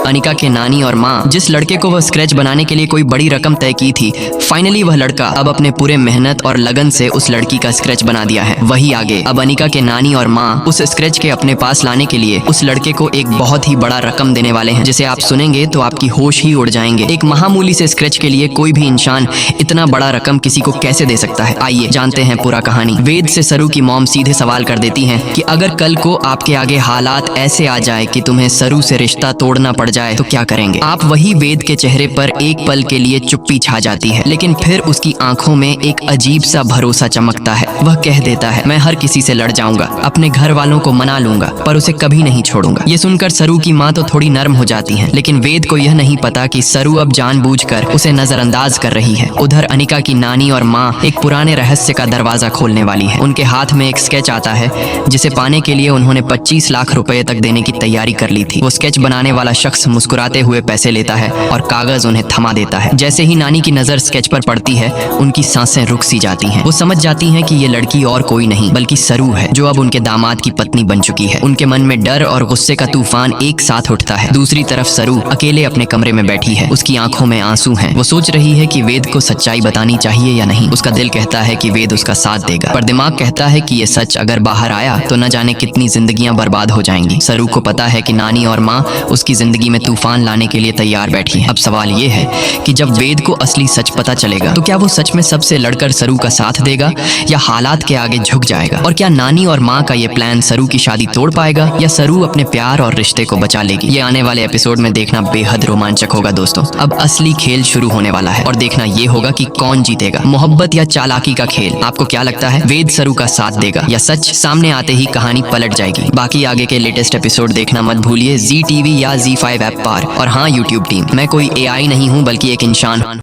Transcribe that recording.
अनिका के नानी और माँ जिस लड़के को वह स्क्रैच बनाने के लिए कोई बड़ी रकम तय की थी, फाइनली वह लड़का अब अपने पूरे मेहनत और लगन से उस लड़की का स्क्रैच बना दिया है। वही आगे अब अनिका के नानी और माँ उस स्क्रैच के अपने पास लाने के लिए उस लड़के को एक बहुत ही बड़ा रकम देने वाले हैं, जिसे आप सुनेंगे तो आपकी होश ही उड़ जाएंगे। एक मामूली से स्क्रैच के लिए कोई भी इंसान इतना बड़ा रकम किसी को कैसे दे सकता है? आइए जानते हैं पूरा कहानी। वेद से सरू की मॉम सीधे सवाल कर देती हैं कि अगर कल को आपके आगे हालात ऐसे आ जाए कि तुम्हें सरू से रिश्ता तोड़ना पड़ जाए तो क्या करेंगे आप? वही वेद के चेहरे पर एक पल के लिए चुप्पी छा जाती है, लेकिन फिर उसकी आंखों में एक अजीब सा भरोसा चमकता है। वह कह देता है, मैं हर किसी से लड़ जाऊंगा, अपने घर वालों को मना लूंगा, पर उसे कभी नहीं छोड़ूंगा। ये सुनकर सरू की माँ तो थोड़ी नर्म हो जाती है, लेकिन वेद को यह नहीं पता कि सरू अब जानबूझकर उसे नजरअंदाज कर रही है। उधर अनिका की नानी और माँ एक पुराने रहस्य का दरवाजा खोलने वाली है। उनके हाथ में एक स्केच आता है जिसे पाने के लिए उन्होंने 25 लाख रुपए तक देने की तैयारी कर ली थी। वो स्केच बनाने वाला शख्स मुस्कुराते हुए पैसे लेता है और कागज उन्हें थमा देता है। जैसे ही नानी की नजर स्केच पर पड़ती है, उनकी सांसें रुक सी जाती हैं। वो समझ जाती हैं कि ये लड़की और कोई नहीं बल्कि सरू है, जो अब उनके दामाद की पत्नी बन चुकी है। उनके मन में डर और गुस्से का तूफान एक साथ उठता है। दूसरी तरफ सरू अकेले अपने कमरे में बैठी है। उसकी आंखों में आंसू हैं। वो सोच रही है कि वेद को सच्चाई बतानी चाहिए या नहीं। उसका दिल कहता है कि वेद उसका साथ देगा, पर दिमाग कहता है कि ये सच अगर बाहर आया तो न जाने कितनी जिंदगियां बर्बाद हो जाएंगी। सरू को पता है कि नानी और माँ उसकी जिंदगी में तूफान लाने के लिए तैयार बैठी है। अब सवाल ये है कि जब वेद को असली सच पता चलेगा तो क्या वो सच में सबसे लड़कर सरू का साथ देगा या हालात के आगे झुक जाएगा? और क्या नानी और माँ का ये प्लान सरू की शादी तोड़ पाएगा या सरू अपने प्यार और रिश्ते को बचा लेगी? ये आने वाले एपिसोड में देखना बेहद रोमांचक होगा दोस्तों। अब असली खेल शुरू होने वाला है और देखना ये होगा कि कौन जीतेगा, मोहब्बत या चालाकी का खेल। आपको क्या लगता है, वेद सरू का साथ देगा या सच सामने आते ही कहानी पलट जाएगी? बाकी आगे के लेटेस्ट एपिसोड देखना मत भूलिए, ZTV या ZEE5 ऐप पर। और हाँ यूट्यूब टीम, मैं कोई AI नहीं हूँ बल्कि एक इंसान।